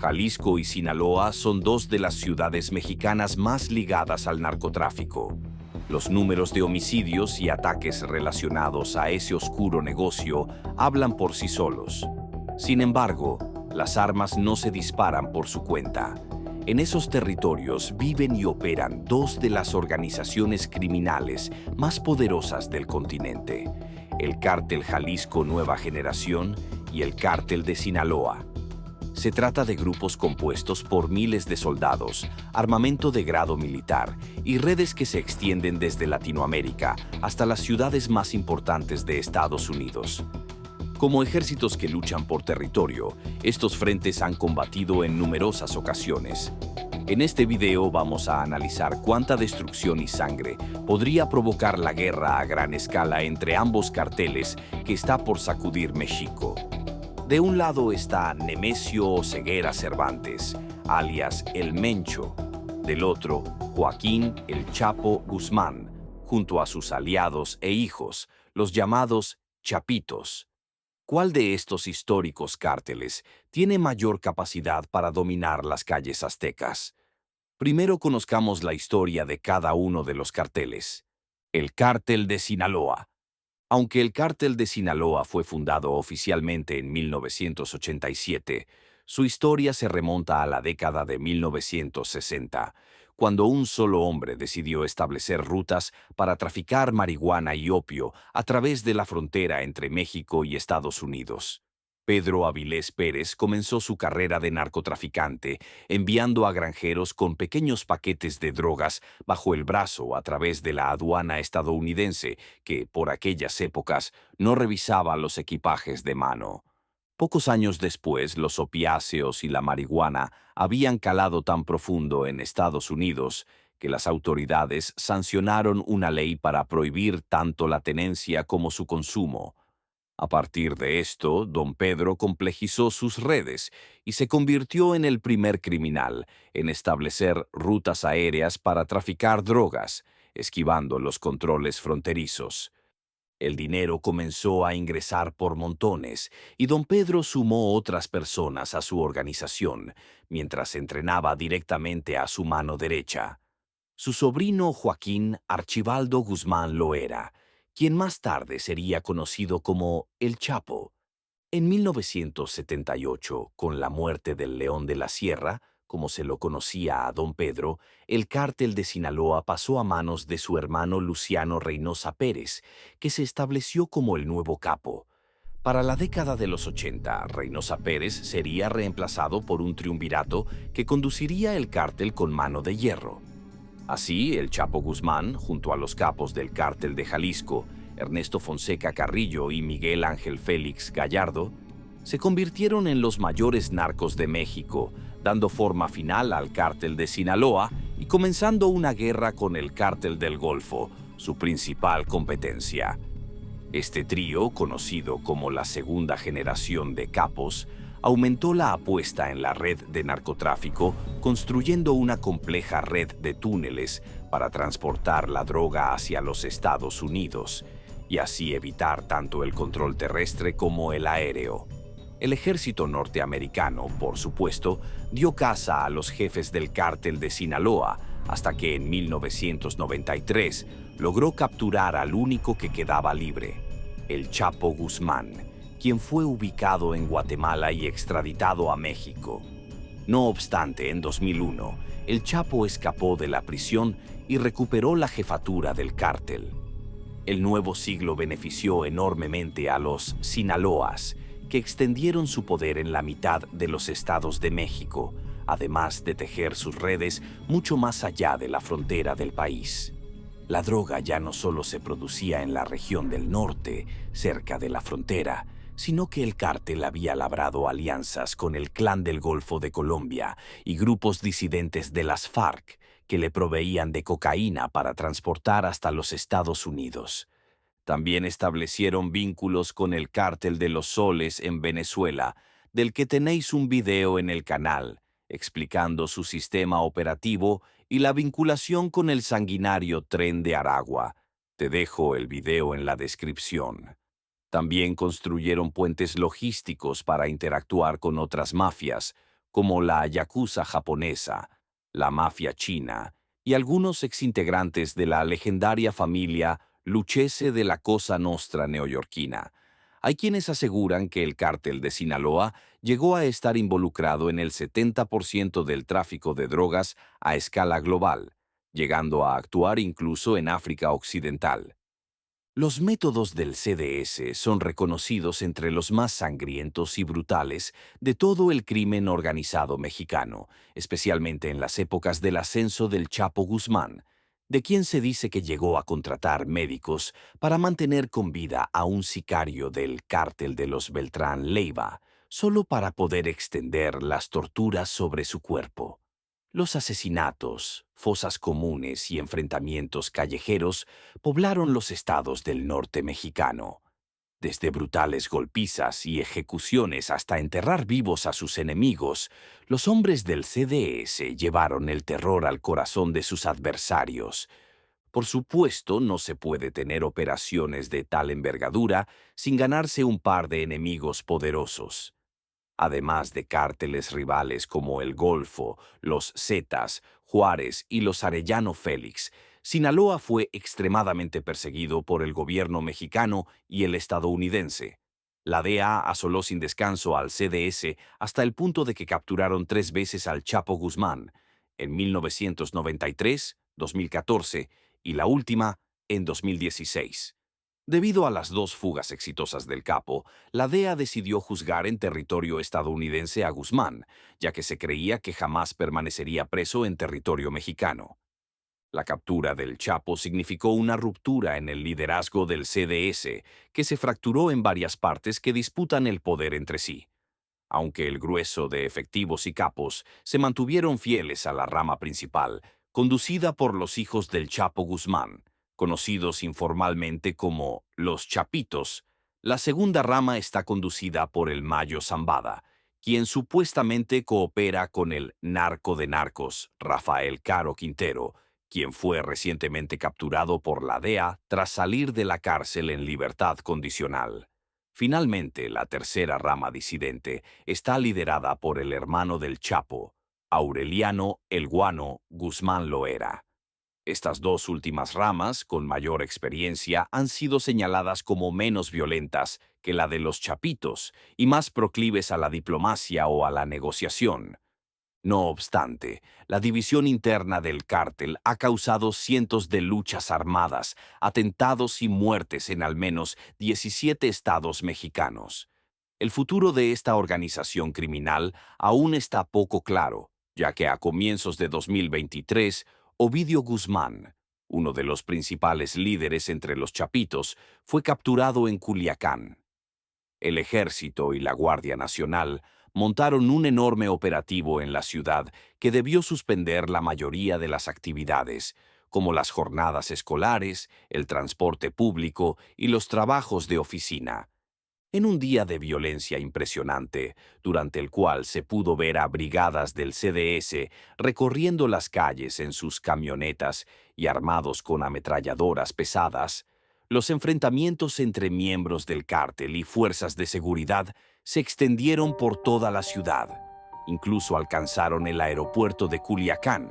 Jalisco y Sinaloa son dos de las ciudades mexicanas más ligadas al narcotráfico. Los números de homicidios y ataques relacionados a ese oscuro negocio hablan por sí solos. Sin embargo, las armas no se disparan por su cuenta. En esos territorios viven y operan dos de las organizaciones criminales más poderosas del continente: el Cártel Jalisco Nueva Generación y el Cártel de Sinaloa. Se trata de grupos compuestos por miles de soldados, armamento de grado militar y redes que se extienden desde Latinoamérica hasta las ciudades más importantes de Estados Unidos. Como ejércitos que luchan por territorio, estos frentes han combatido en numerosas ocasiones. En este video vamos a analizar cuánta destrucción y sangre podría provocar la guerra a gran escala entre ambos carteles que está por sacudir México. De un lado está Nemesio Ceguera Cervantes, alias El Mencho. Del otro, Joaquín El Chapo Guzmán, junto a sus aliados e hijos, los llamados Chapitos. ¿Cuál de estos históricos cárteles tiene mayor capacidad para dominar las calles aztecas? Primero conozcamos la historia de cada uno de los carteles. El Cártel de Sinaloa. Aunque el Cártel de Sinaloa fue fundado oficialmente en 1987, su historia se remonta a la década de 1960, cuando un solo hombre decidió establecer rutas para traficar marihuana y opio a través de la frontera entre México y Estados Unidos. Pedro Avilés Pérez comenzó su carrera de narcotraficante, enviando a granjeros con pequeños paquetes de drogas bajo el brazo a través de la aduana estadounidense, que, por aquellas épocas, no revisaba los equipajes de mano. Pocos años después, los opiáceos y la marihuana habían calado tan profundo en Estados Unidos que las autoridades sancionaron una ley para prohibir tanto la tenencia como su consumo. A partir de esto, don Pedro complejizó sus redes y se convirtió en el primer criminal en establecer rutas aéreas para traficar drogas, esquivando los controles fronterizos. El dinero comenzó a ingresar por montones y don Pedro sumó otras personas a su organización, mientras entrenaba directamente a su mano derecha. Su sobrino Joaquín Archibaldo Guzmán Loera, quien más tarde sería conocido como El Chapo. En 1978, con la muerte del León de la Sierra, como se lo conocía a don Pedro, el Cártel de Sinaloa pasó a manos de su hermano Luciano Reynosa Pérez, que se estableció como el nuevo capo. Para la década de los 80, Reynosa Pérez sería reemplazado por un triunvirato que conduciría el cártel con mano de hierro. Así, el Chapo Guzmán, junto a los capos del Cártel de Jalisco, Ernesto Fonseca Carrillo y Miguel Ángel Félix Gallardo, se convirtieron en los mayores narcos de México, dando forma final al Cártel de Sinaloa y comenzando una guerra con el Cártel del Golfo, su principal competencia. Este trío, conocido como la segunda generación de capos, aumentó la apuesta en la red de narcotráfico, construyendo una compleja red de túneles para transportar la droga hacia los Estados Unidos, y así evitar tanto el control terrestre como el aéreo. El ejército norteamericano, por supuesto, dio caza a los jefes del Cártel de Sinaloa, hasta que en 1993 logró capturar al único que quedaba libre, el Chapo Guzmán, quien fue ubicado en Guatemala y extraditado a México. No obstante, en 2001, el Chapo escapó de la prisión y recuperó la jefatura del cártel. El nuevo siglo benefició enormemente a los Sinaloas, que extendieron su poder en la mitad de los estados de México, además de tejer sus redes mucho más allá de la frontera del país. La droga ya no solo se producía en la región del norte, cerca de la frontera, sino que el cártel había labrado alianzas con el Clan del Golfo de Colombia y grupos disidentes de las FARC que le proveían de cocaína para transportar hasta los Estados Unidos. También establecieron vínculos con el Cártel de los Soles en Venezuela, del que tenéis un video en el canal, explicando su sistema operativo y la vinculación con el sanguinario Tren de Aragua. Te dejo el video en la descripción. También construyeron puentes logísticos para interactuar con otras mafias, como la yakuza japonesa, la mafia china y algunos exintegrantes de la legendaria familia Lucchese de la Cosa Nostra neoyorquina. Hay quienes aseguran que el cártel de Sinaloa llegó a estar involucrado en el 70% del tráfico de drogas a escala global, llegando a actuar incluso en África Occidental. Los métodos del CDS son reconocidos entre los más sangrientos y brutales de todo el crimen organizado mexicano, especialmente en las épocas del ascenso del Chapo Guzmán, de quien se dice que llegó a contratar médicos para mantener con vida a un sicario del cártel de los Beltrán Leiva, solo para poder extender las torturas sobre su cuerpo. Los asesinatos, fosas comunes y enfrentamientos callejeros poblaron los estados del norte mexicano. Desde brutales golpizas y ejecuciones hasta enterrar vivos a sus enemigos, los hombres del CDS llevaron el terror al corazón de sus adversarios. Por supuesto, no se puede tener operaciones de tal envergadura sin ganarse un par de enemigos poderosos. Además de cárteles rivales como el Golfo, los Zetas, Juárez y los Arellano Félix, Sinaloa fue extremadamente perseguido por el gobierno mexicano y el estadounidense. La DEA asoló sin descanso al CDS hasta el punto de que capturaron 3 veces al Chapo Guzmán, en 1993, 2014 y la última en 2016. Debido a las 2 fugas exitosas del capo, la DEA decidió juzgar en territorio estadounidense a Guzmán, ya que se creía que jamás permanecería preso en territorio mexicano. La captura del Chapo significó una ruptura en el liderazgo del CDS, que se fracturó en varias partes que disputan el poder entre sí. Aunque el grueso de efectivos y capos se mantuvieron fieles a la rama principal, conducida por los hijos del Chapo Guzmán, conocidos informalmente como los Chapitos, la segunda rama está conducida por el Mayo Zambada, quien supuestamente coopera con el narco de narcos, Rafael Caro Quintero, quien fue recientemente capturado por la DEA tras salir de la cárcel en libertad condicional. Finalmente, la tercera rama disidente está liderada por el hermano del Chapo, Aureliano El Guano Guzmán Loera. Estas 2 últimas ramas, con mayor experiencia, han sido señaladas como menos violentas que la de los Chapitos y más proclives a la diplomacia o a la negociación. No obstante, la división interna del cártel ha causado cientos de luchas armadas, atentados y muertes en al menos 17 estados mexicanos. El futuro de esta organización criminal aún está poco claro, ya que a comienzos de 2023, Ovidio Guzmán, uno de los principales líderes entre los Chapitos, fue capturado en Culiacán. El Ejército y la Guardia Nacional montaron un enorme operativo en la ciudad que debió suspender la mayoría de las actividades, como las jornadas escolares, el transporte público y los trabajos de oficina. En un día de violencia impresionante, durante el cual se pudo ver a brigadas del CDS recorriendo las calles en sus camionetas y armados con ametralladoras pesadas, los enfrentamientos entre miembros del cártel y fuerzas de seguridad se extendieron por toda la ciudad. Incluso alcanzaron el aeropuerto de Culiacán,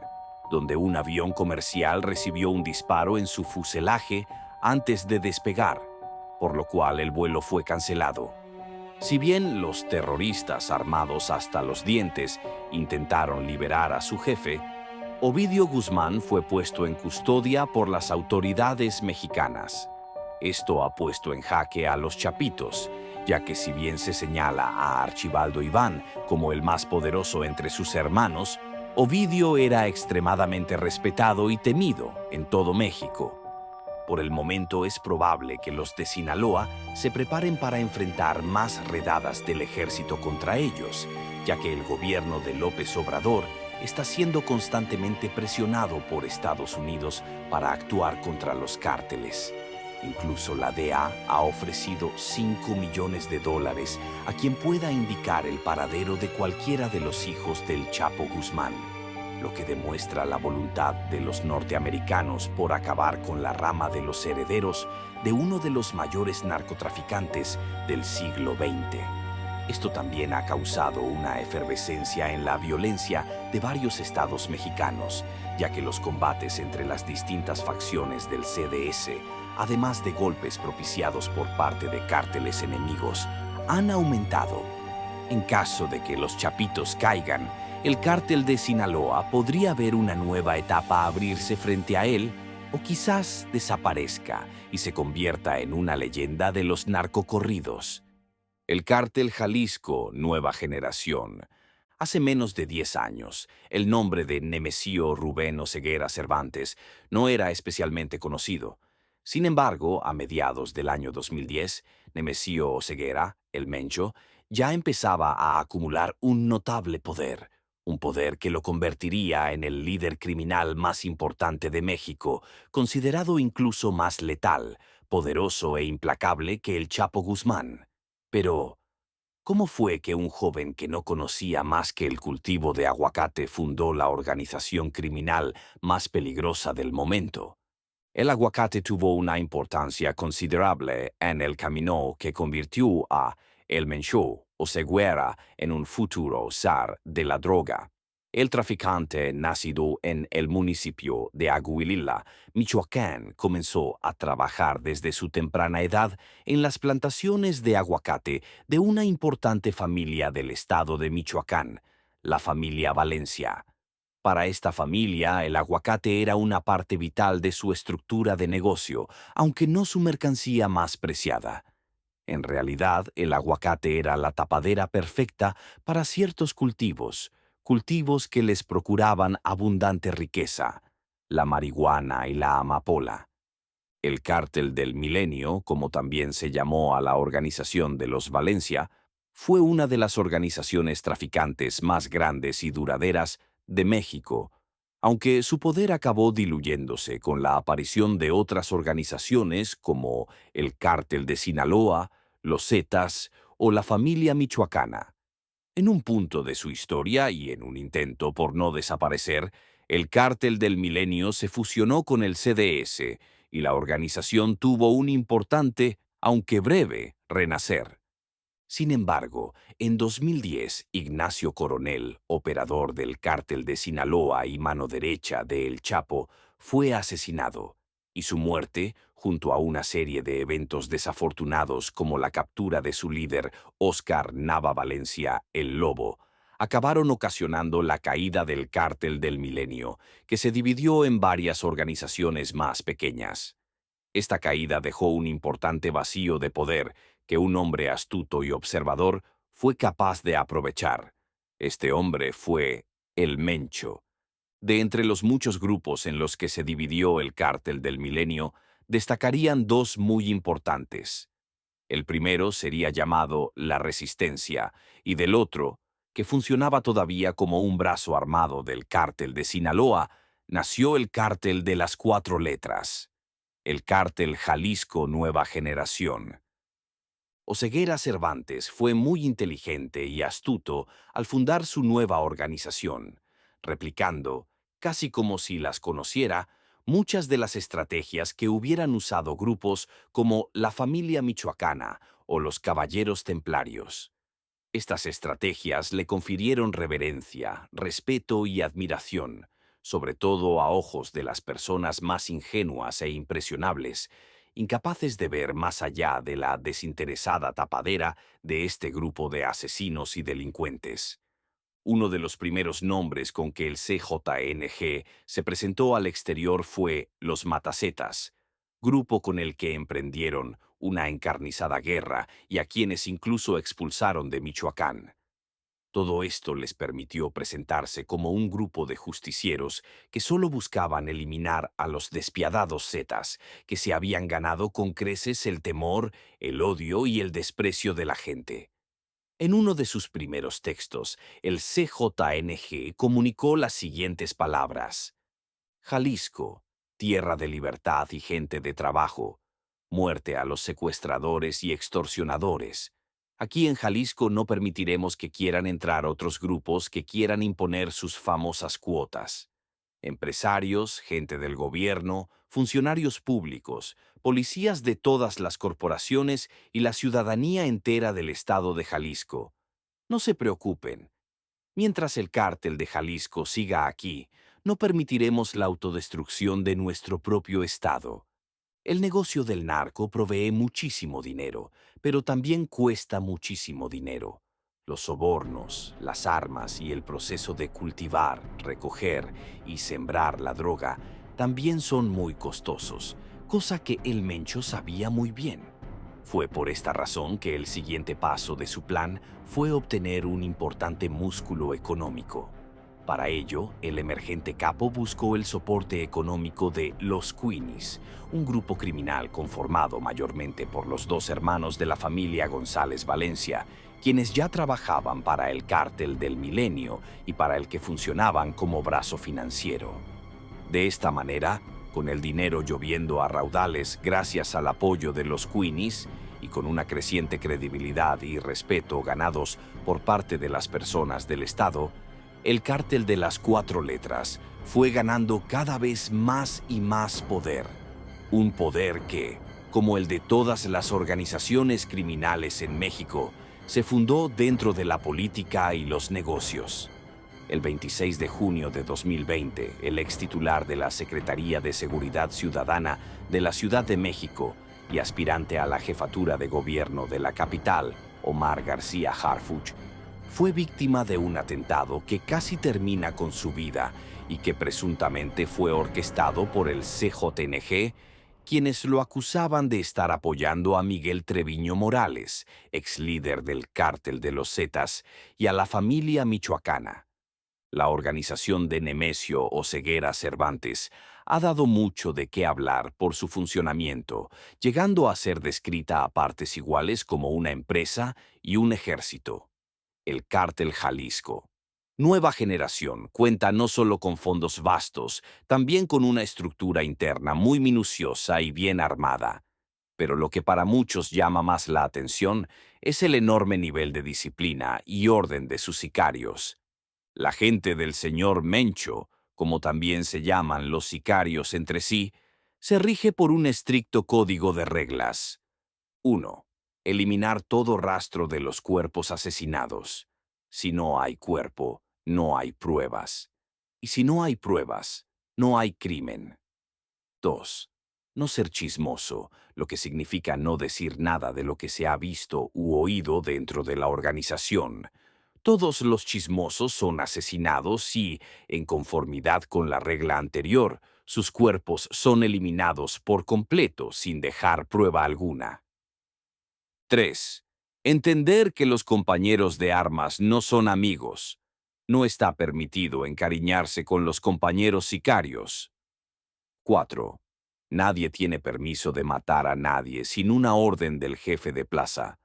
donde un avión comercial recibió un disparo en su fuselaje antes de despegar, por lo cual el vuelo fue cancelado. Si bien los terroristas armados hasta los dientes intentaron liberar a su jefe, Ovidio Guzmán fue puesto en custodia por las autoridades mexicanas. Esto ha puesto en jaque a los Chapitos, ya que si bien se señala a Archibaldo Iván como el más poderoso entre sus hermanos, Ovidio era extremadamente respetado y temido en todo México. Por el momento es probable que los de Sinaloa se preparen para enfrentar más redadas del ejército contra ellos, ya que el gobierno de López Obrador está siendo constantemente presionado por Estados Unidos para actuar contra los cárteles. Incluso la DEA ha ofrecido $5 millones a quien pueda indicar el paradero de cualquiera de los hijos del Chapo Guzmán, lo que demuestra la voluntad de los norteamericanos por acabar con la rama de los herederos de uno de los mayores narcotraficantes del siglo XX. Esto también ha causado una efervescencia en la violencia de varios estados mexicanos, ya que los combates entre las distintas facciones del CDS, además de golpes propiciados por parte de cárteles enemigos, han aumentado. En caso de que los Chapitos caigan, el cártel de Sinaloa podría ver una nueva etapa abrirse frente a él, o quizás desaparezca y se convierta en una leyenda de los narcocorridos. El cártel Jalisco Nueva Generación. Hace menos de 10 años, el nombre de Nemesio Rubén Oseguera Cervantes no era especialmente conocido. Sin embargo, a mediados del año 2010, Nemesio Oseguera, el Mencho, ya empezaba a acumular un notable poder, un poder que lo convertiría en el líder criminal más importante de México, considerado incluso más letal, poderoso e implacable que el Chapo Guzmán. Pero, ¿cómo fue que un joven que no conocía más que el cultivo de aguacate fundó la organización criminal más peligrosa del momento? El aguacate tuvo una importancia considerable en el camino que convirtió a El Mencho Oseguera en un futuro zar de la droga. El traficante, nacido en el municipio de Aguililla, Michoacán, comenzó a trabajar desde su temprana edad en las plantaciones de aguacate de una importante familia del estado de Michoacán, la familia Valencia. Para esta familia, el aguacate era una parte vital de su estructura de negocio, aunque no su mercancía más preciada. En realidad, el aguacate era la tapadera perfecta para ciertos cultivos, cultivos que les procuraban abundante riqueza, la marihuana y la amapola. El Cártel del Milenio, como también se llamó a la organización de los Valencia, fue una de las organizaciones traficantes más grandes y duraderas de México, aunque su poder acabó diluyéndose con la aparición de otras organizaciones como el Cártel de Sinaloa, los Zetas o la familia michoacana. En un punto de su historia y en un intento por no desaparecer, el Cártel del Milenio se fusionó con el CDS y la organización tuvo un importante, aunque breve, renacer. Sin embargo, en 2010, Ignacio Coronel, operador del Cártel de Sinaloa y mano derecha de El Chapo, fue asesinado, y su muerte, junto a una serie de eventos desafortunados como la captura de su líder, Óscar Nava Valencia, el Lobo, acabaron ocasionando la caída del Cártel del Milenio, que se dividió en varias organizaciones más pequeñas. Esta caída dejó un importante vacío de poder que un hombre astuto y observador fue capaz de aprovechar. Este hombre fue el Mencho. De entre los muchos grupos en los que se dividió el Cártel del Milenio, destacarían dos muy importantes. El primero sería llamado la Resistencia, y del otro, que funcionaba todavía como un brazo armado del Cártel de Sinaloa, nació el Cártel de las Cuatro Letras, el Cártel Jalisco Nueva Generación. Oseguera Cervantes fue muy inteligente y astuto al fundar su nueva organización, replicando, casi como si las conociera, muchas de las estrategias que hubieran usado grupos como la familia michoacana o los caballeros templarios. Estas estrategias le confirieron reverencia, respeto y admiración, sobre todo a ojos de las personas más ingenuas e impresionables, incapaces de ver más allá de la desinteresada tapadera de este grupo de asesinos y delincuentes. Uno de los primeros nombres con que el CJNG se presentó al exterior fue los Matacetas, grupo con el que emprendieron una encarnizada guerra y a quienes incluso expulsaron de Michoacán. Todo esto les permitió presentarse como un grupo de justicieros que solo buscaban eliminar a los despiadados zetas, que se habían ganado con creces el temor, el odio y el desprecio de la gente. En uno de sus primeros textos, el CJNG comunicó las siguientes palabras: Jalisco, tierra de libertad y gente de trabajo. Muerte a los secuestradores y extorsionadores. Aquí en Jalisco no permitiremos que quieran entrar otros grupos que quieran imponer sus famosas cuotas. Empresarios, gente del gobierno, funcionarios públicos, policías de todas las corporaciones y la ciudadanía entera del estado de Jalisco. No se preocupen. Mientras el cártel de Jalisco siga aquí, no permitiremos la autodestrucción de nuestro propio estado. El negocio del narco provee muchísimo dinero, pero también cuesta muchísimo dinero. Los sobornos, las armas y el proceso de cultivar, recoger y sembrar la droga también son muy costosos, cosa que el Mencho sabía muy bien. Fue por esta razón que el siguiente paso de su plan fue obtener un importante músculo económico. Para ello, el emergente capo buscó el soporte económico de los Queenies, un grupo criminal conformado mayormente por los dos hermanos de la familia González Valencia, quienes ya trabajaban para el Cártel del Milenio y para el que funcionaban como brazo financiero. De esta manera, con el dinero lloviendo a raudales gracias al apoyo de los Queenies y con una creciente credibilidad y respeto ganados por parte de las personas del Estado, el cártel de las cuatro letras fue ganando cada vez más y más poder. Un poder que, como el de todas las organizaciones criminales en México, se fundó dentro de la política y los negocios. El 26 de junio de 2020, el ex titular de la Secretaría de Seguridad Ciudadana de la Ciudad de México y aspirante a la jefatura de gobierno de la capital, Omar García Harfuch, fue víctima de un atentado que casi termina con su vida y que presuntamente fue orquestado por el CJNG, quienes lo acusaban de estar apoyando a Miguel Treviño Morales, ex líder del Cártel de los Zetas, y a la familia michoacana. La organización de Nemesio Oseguera Cervantes ha dado mucho de qué hablar por su funcionamiento, llegando a ser descrita a partes iguales como una empresa y un ejército. El Cártel Jalisco. Nueva generación cuenta no solo con fondos vastos, también con una estructura interna muy minuciosa y bien armada. Pero lo que para muchos llama más la atención es el enorme nivel de disciplina y orden de sus sicarios. La gente del señor Mencho, como también se llaman los sicarios entre sí, se rige por un estricto código de reglas. 1. Eliminar todo rastro de los cuerpos asesinados. Si no hay cuerpo, no hay pruebas. Y si no hay pruebas, no hay crimen. 2. No ser chismoso, lo que significa no decir nada de lo que se ha visto u oído dentro de la organización. Todos los chismosos son asesinados y, en conformidad con la regla anterior, sus cuerpos son eliminados por completo sin dejar prueba alguna. 3. Entender que los compañeros de armas no son amigos. No está permitido encariñarse con los compañeros sicarios. 4. Nadie tiene permiso de matar a nadie sin una orden del jefe de plaza.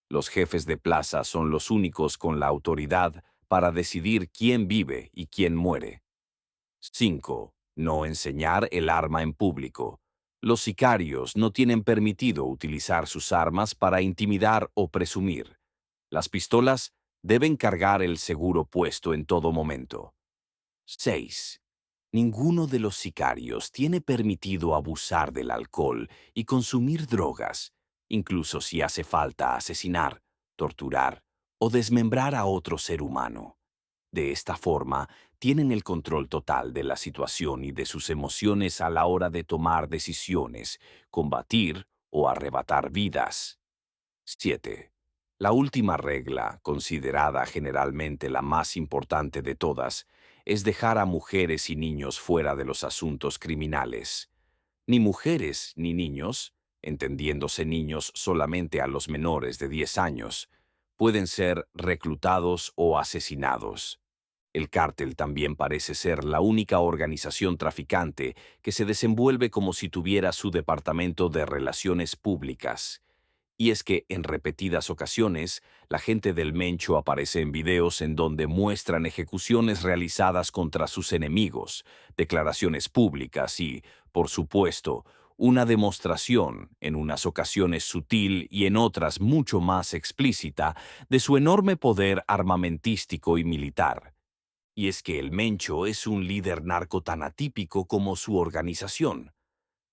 Los jefes de plaza son los únicos con la autoridad para decidir quién vive y quién muere. 5. No enseñar el arma en público. Los sicarios no tienen permitido utilizar sus armas para intimidar o presumir. Las pistolas deben cargar el seguro puesto en todo momento. 6. Ninguno de los sicarios tiene permitido abusar del alcohol y consumir drogas, incluso si hace falta asesinar, torturar o desmembrar a otro ser humano. De esta forma, tienen el control total de la situación y de sus emociones a la hora de tomar decisiones, combatir o arrebatar vidas. 7. La última regla, considerada generalmente la más importante de todas, es dejar a mujeres y niños fuera de los asuntos criminales. Ni mujeres ni niños, entendiéndose niños solamente a los menores de 10 años, pueden ser reclutados o asesinados. El cártel también parece ser la única organización traficante que se desenvuelve como si tuviera su departamento de relaciones públicas. Y es que, en repetidas ocasiones, la gente del Mencho aparece en videos en donde muestran ejecuciones realizadas contra sus enemigos, declaraciones públicas y, por supuesto, una demostración, en unas ocasiones sutil y en otras mucho más explícita, de su enorme poder armamentístico y militar. Y es que el Mencho es un líder narco tan atípico como su organización.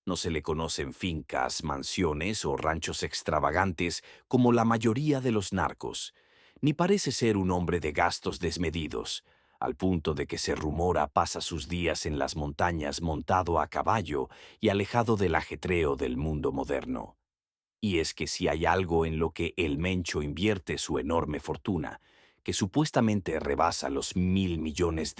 No se le conocen fincas, mansiones o ranchos extravagantes como la mayoría de los narcos, ni parece ser un hombre de gastos desmedidos, al punto de que se rumora pasa sus días en las montañas montado a caballo y alejado del ajetreo del mundo moderno. Y es que si hay algo en lo que el Mencho invierte su enorme fortuna, que supuestamente rebasa los $1.000 millones,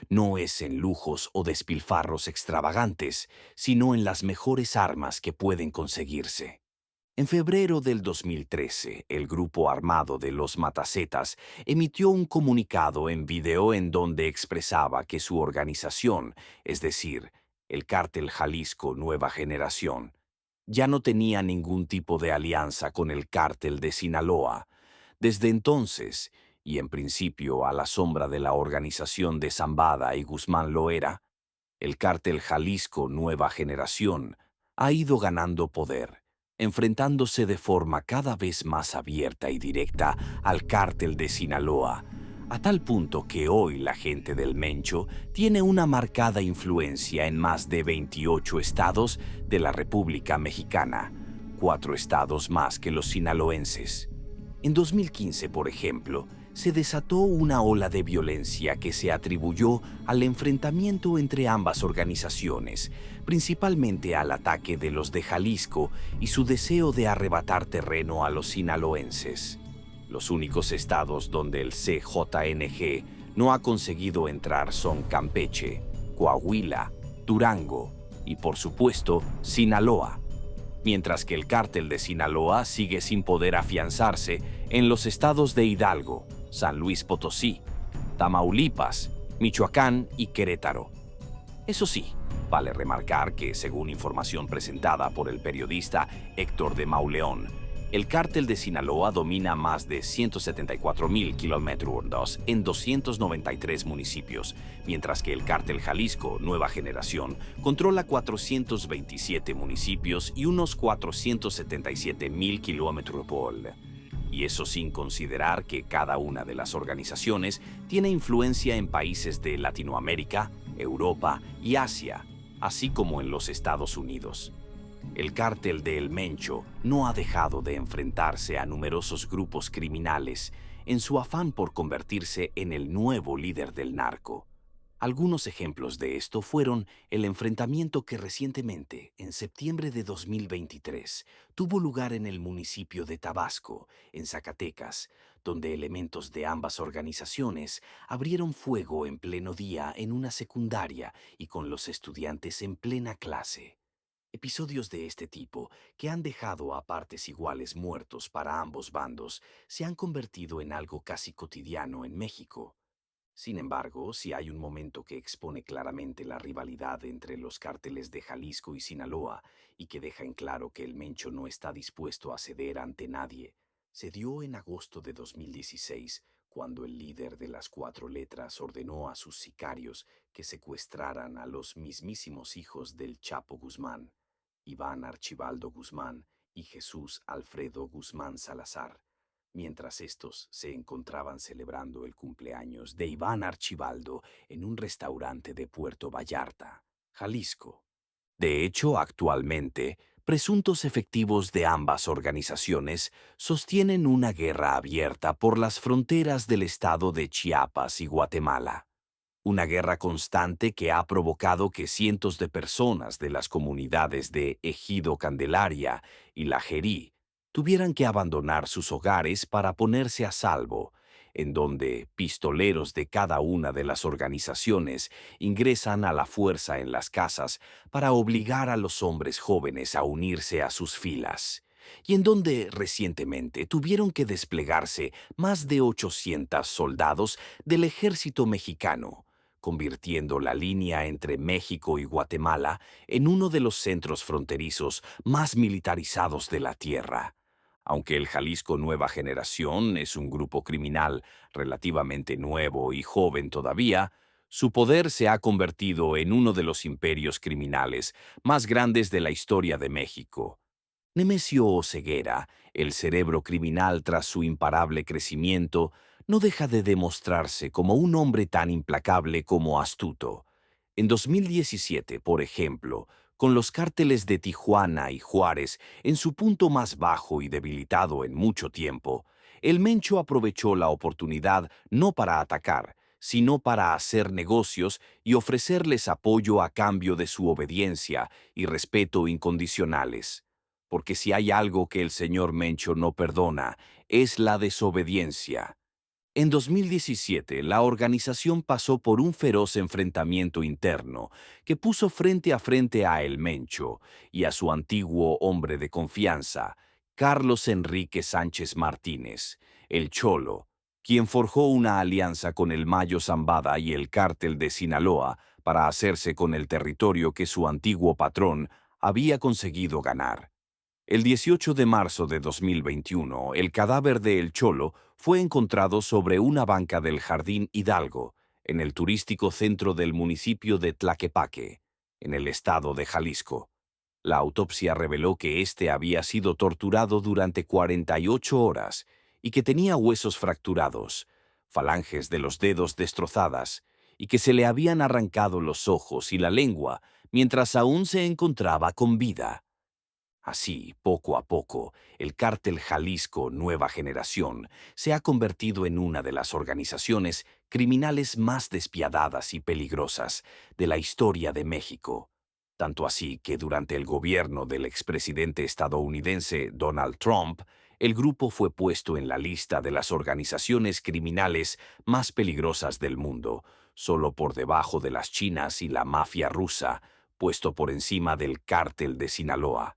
no es en lujos o despilfarros extravagantes, sino en las mejores armas que pueden conseguirse. En febrero del 2013, el grupo armado de los Matacetas emitió un comunicado en video en donde expresaba que su organización, es decir, el Cártel Jalisco Nueva Generación, ya no tenía ningún tipo de alianza con el Cártel de Sinaloa. Desde entonces, y en principio a la sombra de la organización de Zambada y Guzmán Loera, el Cártel Jalisco Nueva Generación ha ido ganando poder, enfrentándose de forma cada vez más abierta y directa al Cártel de Sinaloa, a tal punto que hoy la gente del Mencho tiene una marcada influencia en más de 28 estados de la República Mexicana, 4 estados más que los sinaloenses. En 2015, por ejemplo, se desató una ola de violencia que se atribuyó al enfrentamiento entre ambas organizaciones, principalmente al ataque de los de Jalisco y su deseo de arrebatar terreno a los sinaloenses. Los únicos estados donde el CJNG no ha conseguido entrar son Campeche, Coahuila, Durango y, por supuesto, Sinaloa, mientras que el cártel de Sinaloa sigue sin poder afianzarse en los estados de Hidalgo, San Luis Potosí, Tamaulipas, Michoacán y Querétaro. Eso sí, vale remarcar que, según información presentada por el periodista Héctor de Mauleón, el cártel de Sinaloa domina más de 174,000 kilómetros en 293 municipios, mientras que el cártel Jalisco Nueva Generación controla 427 municipios y unos 477,000 kilómetros. Y eso sin considerar que cada una de las organizaciones tiene influencia en países de Latinoamérica, Europa y Asia, así como en los Estados Unidos. El cártel de El Mencho no ha dejado de enfrentarse a numerosos grupos criminales en su afán por convertirse en el nuevo líder del narco. Algunos ejemplos de esto fueron el enfrentamiento que recientemente, en septiembre de 2023, tuvo lugar en el municipio de Tabasco, en Zacatecas, donde elementos de ambas organizaciones abrieron fuego en pleno día en una secundaria y con los estudiantes en plena clase. Episodios de este tipo, que han dejado a partes iguales muertos para ambos bandos, se han convertido en algo casi cotidiano en México. Sin embargo, si hay un momento que expone claramente la rivalidad entre los cárteles de Jalisco y Sinaloa y que deja en claro que el Mencho no está dispuesto a ceder ante nadie, se dio en agosto de 2016, cuando el líder de las 4 letras ordenó a sus sicarios que secuestraran a los mismísimos hijos del Chapo Guzmán, Iván Archibaldo Guzmán y Jesús Alfredo Guzmán Salazar, mientras estos se encontraban celebrando el cumpleaños de Iván Archibaldo en un restaurante de Puerto Vallarta, Jalisco. De hecho, actualmente, presuntos efectivos de ambas organizaciones sostienen una guerra abierta por las fronteras del estado de Chiapas y Guatemala. Una guerra constante que ha provocado que cientos de personas de las comunidades de Ejido Candelaria y La Jerí tuvieran que abandonar sus hogares para ponerse a salvo, en donde pistoleros de cada una de las organizaciones ingresan a la fuerza en las casas para obligar a los hombres jóvenes a unirse a sus filas, y en donde recientemente tuvieron que desplegarse más de 800 soldados del ejército mexicano, convirtiendo la línea entre México y Guatemala en uno de los centros fronterizos más militarizados de la Tierra. Aunque el Jalisco Nueva Generación es un grupo criminal relativamente nuevo y joven todavía, su poder se ha convertido en uno de los imperios criminales más grandes de la historia de México. Nemesio Oseguera, el cerebro criminal tras su imparable crecimiento, no deja de demostrarse como un hombre tan implacable como astuto. En 2017, por ejemplo, con los cárteles de Tijuana y Juárez en su punto más bajo y debilitado en mucho tiempo, el Mencho aprovechó la oportunidad no para atacar, sino para hacer negocios y ofrecerles apoyo a cambio de su obediencia y respeto incondicionales. Porque si hay algo que el señor Mencho no perdona, es la desobediencia. En 2017, la organización pasó por un feroz enfrentamiento interno que puso frente a frente a El Mencho y a su antiguo hombre de confianza, Carlos Enrique Sánchez Martínez, el Cholo, quien forjó una alianza con el Mayo Zambada y el Cártel de Sinaloa para hacerse con el territorio que su antiguo patrón había conseguido ganar. El 18 de marzo de 2021, el cadáver de El Cholo fue encontrado sobre una banca del Jardín Hidalgo, en el turístico centro del municipio de Tlaquepaque, en el estado de Jalisco. La autopsia reveló que éste había sido torturado durante 48 horas y que tenía huesos fracturados, falanges de los dedos destrozadas y que se le habían arrancado los ojos y la lengua mientras aún se encontraba con vida. Así, poco a poco, el Cártel Jalisco Nueva Generación se ha convertido en una de las organizaciones criminales más despiadadas y peligrosas de la historia de México. Tanto así que durante el gobierno del expresidente estadounidense Donald Trump, el grupo fue puesto en la lista de las organizaciones criminales más peligrosas del mundo, solo por debajo de las chinas y la mafia rusa, puesto por encima del Cártel de Sinaloa.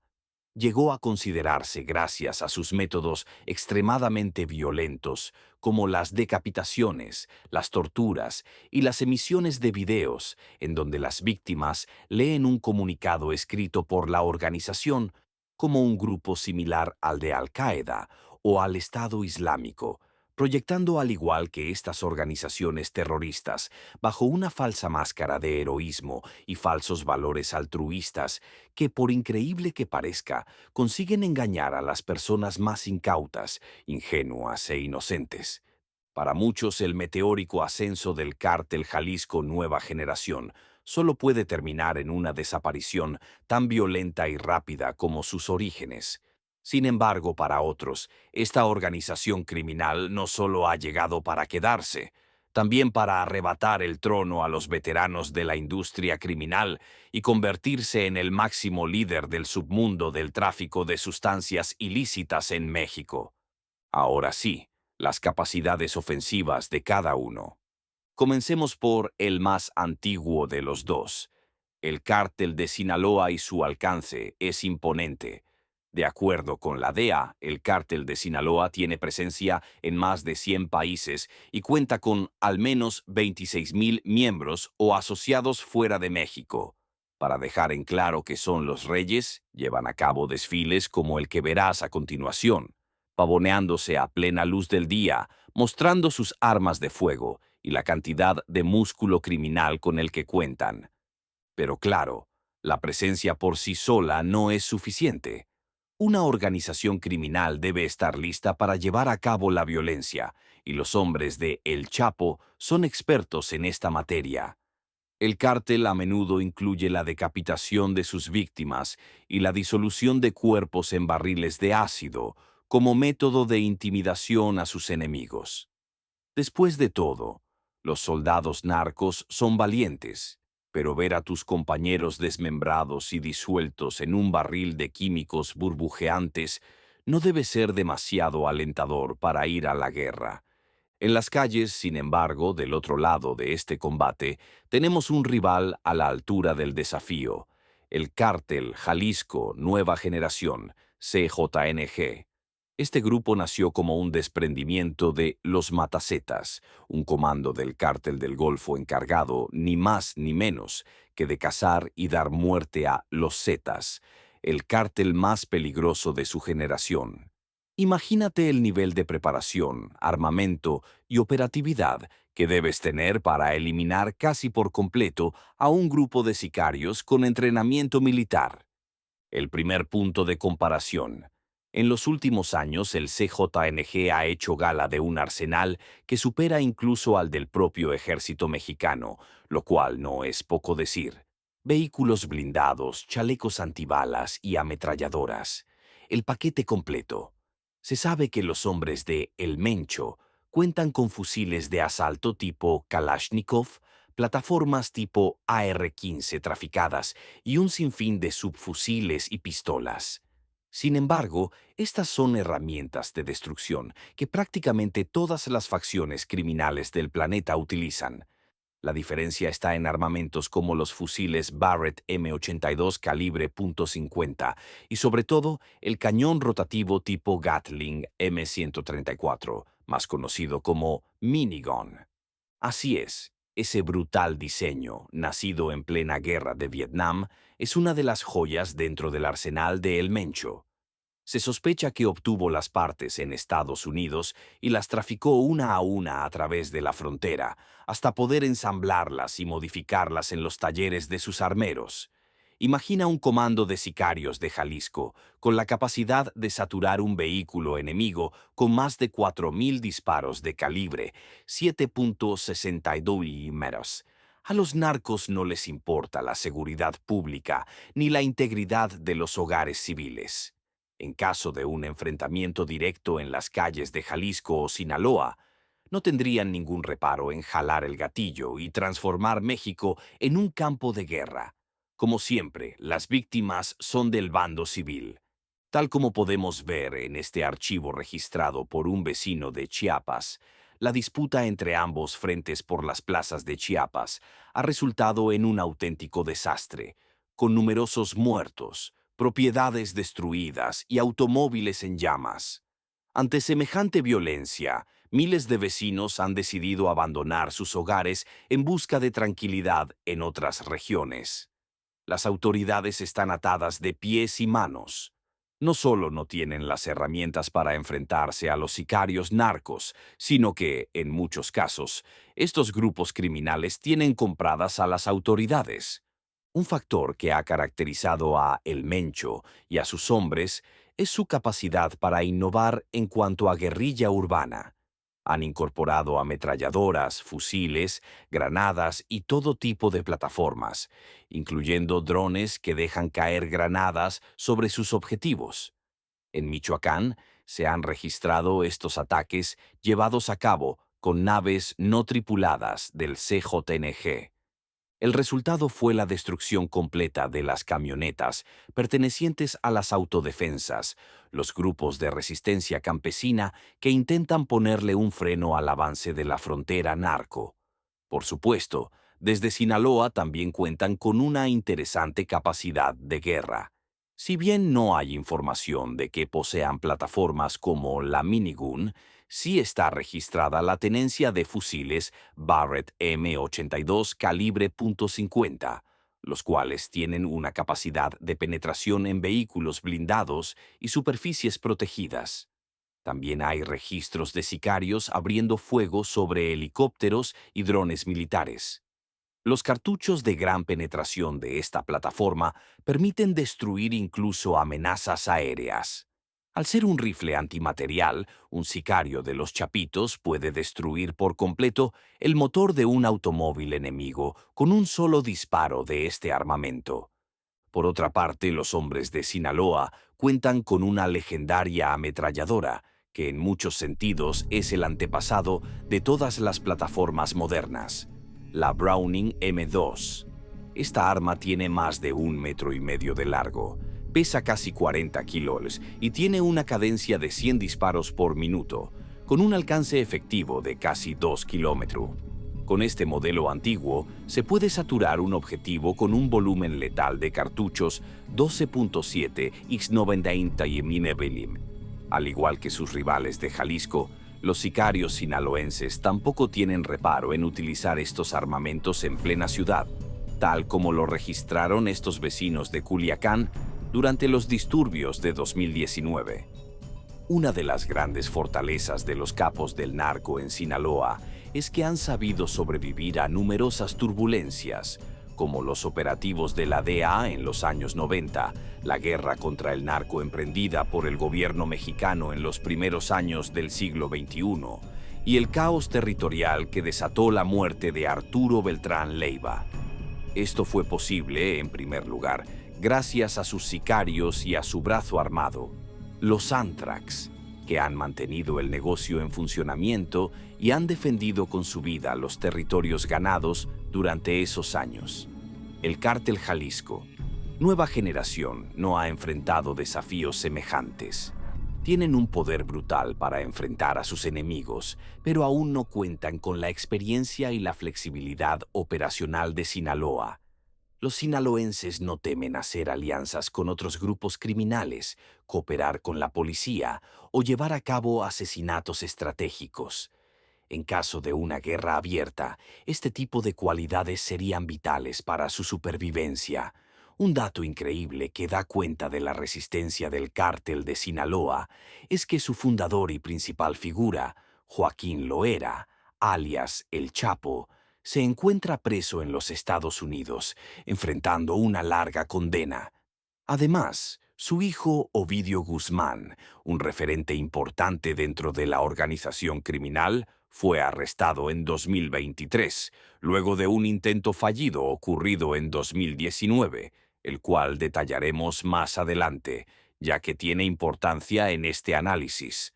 Llegó a considerarse gracias a sus métodos extremadamente violentos, como las decapitaciones, las torturas y las emisiones de videos, en donde las víctimas leen un comunicado escrito por la organización como un grupo similar al de Al-Qaeda o al Estado Islámico, proyectando al igual que estas organizaciones terroristas, bajo una falsa máscara de heroísmo y falsos valores altruistas que, por increíble que parezca, consiguen engañar a las personas más incautas, ingenuas e inocentes. Para muchos, el meteórico ascenso del Cártel Jalisco Nueva Generación solo puede terminar en una desaparición tan violenta y rápida como sus orígenes. Sin embargo, para otros, esta organización criminal no solo ha llegado para quedarse, también para arrebatar el trono a los veteranos de la industria criminal y convertirse en el máximo líder del submundo del tráfico de sustancias ilícitas en México. Ahora sí, las capacidades ofensivas de cada uno. Comencemos por el más antiguo de los dos. El Cártel de Sinaloa y su alcance es imponente. De acuerdo con la DEA, el Cártel de Sinaloa tiene presencia en más de 100 países y cuenta con al menos 26,000 miembros o asociados fuera de México. Para dejar en claro que son los reyes, llevan a cabo desfiles como el que verás a continuación, pavoneándose a plena luz del día, mostrando sus armas de fuego y la cantidad de músculo criminal con el que cuentan. Pero claro, la presencia por sí sola no es suficiente. Una organización criminal debe estar lista para llevar a cabo la violencia, y los hombres de El Chapo son expertos en esta materia. El cártel a menudo incluye la decapitación de sus víctimas y la disolución de cuerpos en barriles de ácido como método de intimidación a sus enemigos. Después de todo, los soldados narcos son valientes, pero ver a tus compañeros desmembrados y disueltos en un barril de químicos burbujeantes no debe ser demasiado alentador para ir a la guerra. En las calles, sin embargo, del otro lado de este combate, tenemos un rival a la altura del desafío, el Cártel Jalisco Nueva Generación, CJNG. Este grupo nació como un desprendimiento de los Matacetas, un comando del Cártel del Golfo encargado, ni más ni menos, que de cazar y dar muerte a los Zetas, el cártel más peligroso de su generación. Imagínate el nivel de preparación, armamento y operatividad que debes tener para eliminar casi por completo a un grupo de sicarios con entrenamiento militar. El primer punto de comparación. En los últimos años, el CJNG ha hecho gala de un arsenal que supera incluso al del propio ejército mexicano, lo cual no es poco decir. Vehículos blindados, chalecos antibalas y ametralladoras. El paquete completo. Se sabe que los hombres de El Mencho cuentan con fusiles de asalto tipo Kalashnikov, plataformas tipo AR-15 traficadas y un sinfín de subfusiles y pistolas. Sin embargo, estas son herramientas de destrucción que prácticamente todas las facciones criminales del planeta utilizan. La diferencia está en armamentos como los fusiles Barrett M82 calibre .50 y sobre todo el cañón rotativo tipo Gatling M134, más conocido como minigun. Así es, ese brutal diseño, nacido en plena guerra de Vietnam, es una de las joyas dentro del arsenal de El Mencho. Se sospecha que obtuvo las partes en Estados Unidos y las traficó una a una a través de la frontera, hasta poder ensamblarlas y modificarlas en los talleres de sus armeros. Imagina un comando de sicarios de Jalisco, con la capacidad de saturar un vehículo enemigo con más de 4.000 disparos de calibre 7.62 milímetros. A los narcos no les importa la seguridad pública ni la integridad de los hogares civiles. En caso de un enfrentamiento directo en las calles de Jalisco o Sinaloa, no tendrían ningún reparo en jalar el gatillo y transformar México en un campo de guerra. Como siempre, las víctimas son del bando civil. Tal como podemos ver en este archivo registrado por un vecino de Chiapas, la disputa entre ambos frentes por las plazas de Chiapas ha resultado en un auténtico desastre, con numerosos muertos, propiedades destruidas y automóviles en llamas. Ante semejante violencia, miles de vecinos han decidido abandonar sus hogares en busca de tranquilidad en otras regiones. Las autoridades están atadas de pies y manos. No solo no tienen las herramientas para enfrentarse a los sicarios narcos, sino que, en muchos casos, estos grupos criminales tienen compradas a las autoridades. Un factor que ha caracterizado a El Mencho y a sus hombres es su capacidad para innovar en cuanto a guerrilla urbana. Han incorporado ametralladoras, fusiles, granadas y todo tipo de plataformas, incluyendo drones que dejan caer granadas sobre sus objetivos. En Michoacán se han registrado estos ataques llevados a cabo con naves no tripuladas del CJNG. El resultado fue la destrucción completa de las camionetas pertenecientes a las autodefensas, los grupos de resistencia campesina que intentan ponerle un freno al avance de la frontera narco. Por supuesto, desde Sinaloa también cuentan con una interesante capacidad de guerra. Si bien no hay información de que posean plataformas como la minigun, sí está registrada la tenencia de fusiles Barrett M82 calibre .50, los cuales tienen una capacidad de penetración en vehículos blindados y superficies protegidas. También hay registros de sicarios abriendo fuego sobre helicópteros y drones militares. Los cartuchos de gran penetración de esta plataforma permiten destruir incluso amenazas aéreas. Al ser un rifle antimaterial, un sicario de los Chapitos puede destruir por completo el motor de un automóvil enemigo con un solo disparo de este armamento. Por otra parte, los hombres de Sinaloa cuentan con una legendaria ametralladora, que en muchos sentidos es el antepasado de todas las plataformas modernas, la Browning M2. Esta arma tiene más de 1,5 metros de largo, pesa casi 40 kilos y tiene una cadencia de 100 disparos por minuto, con un alcance efectivo de casi 2 kilómetros. Con este modelo antiguo, se puede saturar un objetivo con un volumen letal de cartuchos 12.7 x 90 mm. Al igual que sus rivales de Jalisco, los sicarios sinaloenses tampoco tienen reparo en utilizar estos armamentos en plena ciudad, tal como lo registraron estos vecinos de Culiacán durante los disturbios de 2019. Una de las grandes fortalezas de los capos del narco en Sinaloa es que han sabido sobrevivir a numerosas turbulencias, como los operativos de la DEA en los años 90, la guerra contra el narco emprendida por el gobierno mexicano en los primeros años del siglo XXI, y el caos territorial que desató la muerte de Arturo Beltrán Leiva. Esto fue posible, en primer lugar, gracias a sus sicarios y a su brazo armado, los Antrax, que han mantenido el negocio en funcionamiento y han defendido con su vida los territorios ganados durante esos años. El Cártel Jalisco, nueva generación, no ha enfrentado desafíos semejantes. Tienen un poder brutal para enfrentar a sus enemigos, pero aún no cuentan con la experiencia y la flexibilidad operacional de Sinaloa. Los sinaloenses no temen hacer alianzas con otros grupos criminales, cooperar con la policía o llevar a cabo asesinatos estratégicos. En caso de una guerra abierta, este tipo de cualidades serían vitales para su supervivencia. Un dato increíble que da cuenta de la resistencia del cártel de Sinaloa es que su fundador y principal figura, Joaquín Loera, alias El Chapo, se encuentra preso en los Estados Unidos, enfrentando una larga condena. Además, su hijo Ovidio Guzmán, un referente importante dentro de la organización criminal, fue arrestado en 2023, luego de un intento fallido ocurrido en 2019, el cual detallaremos más adelante, ya que tiene importancia en este análisis.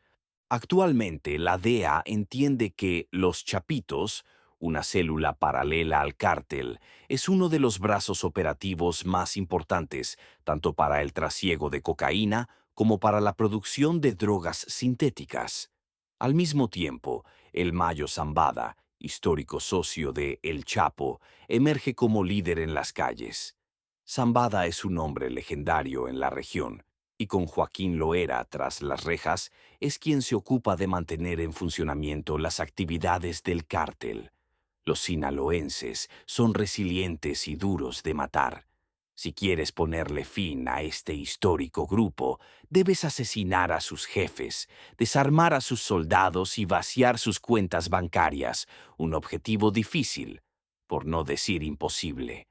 Actualmente, la DEA entiende que los Chapitos, una célula paralela al cártel, es uno de los brazos operativos más importantes, tanto para el trasiego de cocaína como para la producción de drogas sintéticas. Al mismo tiempo, el Mayo Zambada, histórico socio de El Chapo, emerge como líder en las calles. Zambada es un hombre legendario en la región, y con Joaquín Loera tras las rejas, es quien se ocupa de mantener en funcionamiento las actividades del cártel. Los sinaloenses son resilientes y duros de matar. Si quieres ponerle fin a este histórico grupo, debes asesinar a sus jefes, desarmar a sus soldados y vaciar sus cuentas bancarias, un objetivo difícil, por no decir imposible.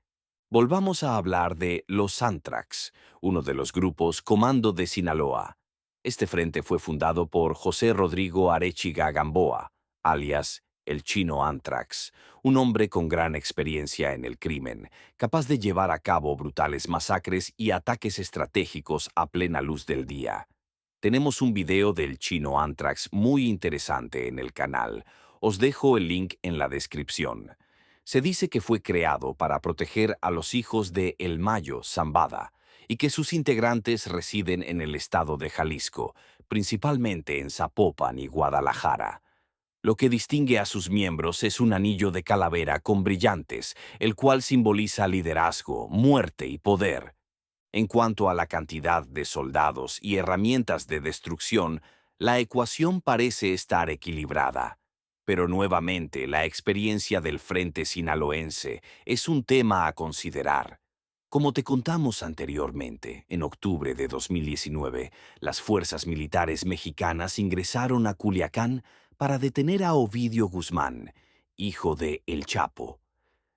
Volvamos a hablar de los Antrax, uno de los grupos Comando de Sinaloa. Este frente fue fundado por José Rodrigo Arechiga Gamboa, alias el Chino Antrax, un hombre con gran experiencia en el crimen, capaz de llevar a cabo brutales masacres y ataques estratégicos a plena luz del día. Tenemos un video del Chino Antrax muy interesante en el canal. Os dejo el link en la descripción. Se dice que fue creado para proteger a los hijos de El Mayo Zambada y que sus integrantes residen en el estado de Jalisco, principalmente en Zapopan y Guadalajara. Lo que distingue a sus miembros es un anillo de calavera con brillantes, el cual simboliza liderazgo, muerte y poder. En cuanto a la cantidad de soldados y herramientas de destrucción, la ecuación parece estar equilibrada. Pero nuevamente la experiencia del frente sinaloense es un tema a considerar. Como te contamos anteriormente, en octubre de 2019, las fuerzas militares mexicanas ingresaron a Culiacán para detener a Ovidio Guzmán, hijo de El Chapo.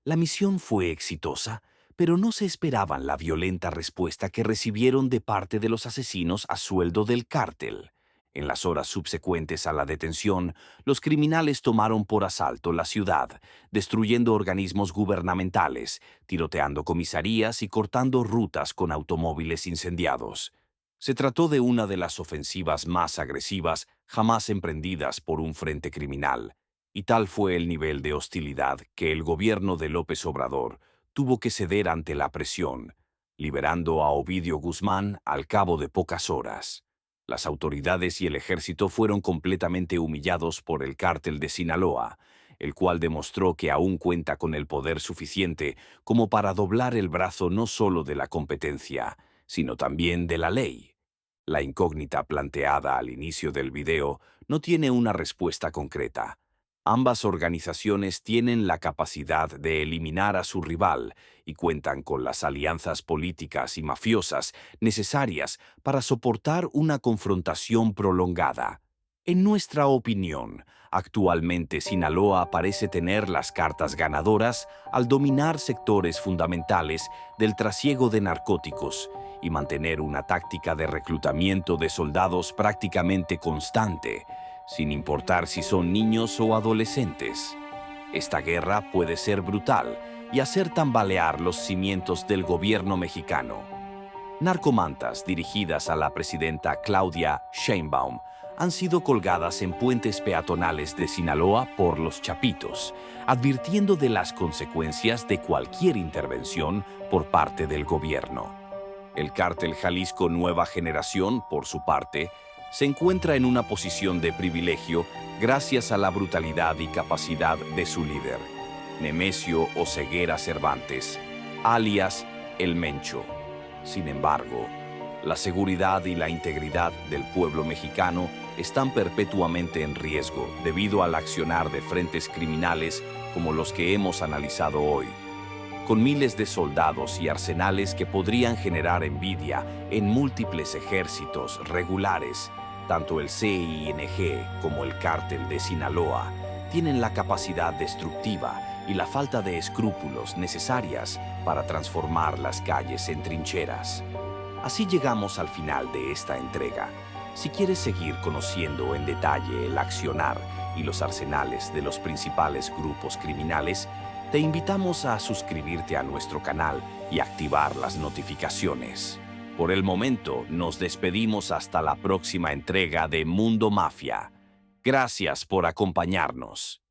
La misión fue exitosa, pero no se esperaban la violenta respuesta que recibieron de parte de los asesinos a sueldo del cártel. En las horas subsecuentes a la detención, los criminales tomaron por asalto la ciudad, destruyendo organismos gubernamentales, tiroteando comisarías y cortando rutas con automóviles incendiados. Se trató de una de las ofensivas más agresivas jamás emprendidas por un frente criminal, y tal fue el nivel de hostilidad que el gobierno de López Obrador tuvo que ceder ante la presión, liberando a Ovidio Guzmán al cabo de pocas horas. Las autoridades y el ejército fueron completamente humillados por el cártel de Sinaloa, el cual demostró que aún cuenta con el poder suficiente como para doblar el brazo no solo de la competencia, sino también de la ley. La incógnita planteada al inicio del video no tiene una respuesta concreta. Ambas organizaciones tienen la capacidad de eliminar a su rival y cuentan con las alianzas políticas y mafiosas necesarias para soportar una confrontación prolongada. En nuestra opinión, Actualmente Sinaloa parece tener las cartas ganadoras al dominar sectores fundamentales del trasiego de narcóticos y mantener una táctica de reclutamiento de soldados prácticamente constante, sin importar si son niños o adolescentes. Esta guerra puede ser brutal y hacer tambalear los cimientos del gobierno mexicano. Narcomantas dirigidas a la presidenta Claudia Sheinbaum han sido colgadas en puentes peatonales de Sinaloa por los chapitos, advirtiendo de las consecuencias de cualquier intervención por parte del gobierno. El cártel Jalisco Nueva Generación, por su parte, se encuentra en una posición de privilegio gracias a la brutalidad y capacidad de su líder, Nemesio Oseguera Cervantes, alias El Mencho. Sin embargo, la seguridad y la integridad del pueblo mexicano están perpetuamente en riesgo debido al accionar de frentes criminales como los que hemos analizado hoy. Con miles de soldados y arsenales que podrían generar envidia en múltiples ejércitos regulares, tanto el CING como el cártel de Sinaloa tienen la capacidad destructiva y la falta de escrúpulos necesarias para transformar las calles en trincheras. Así llegamos al final de esta entrega. Si quieres seguir conociendo en detalle el accionar y los arsenales de los principales grupos criminales, te invitamos a suscribirte a nuestro canal y activar las notificaciones. Por el momento, nos despedimos hasta la próxima entrega de Mundo Mafia. Gracias por acompañarnos.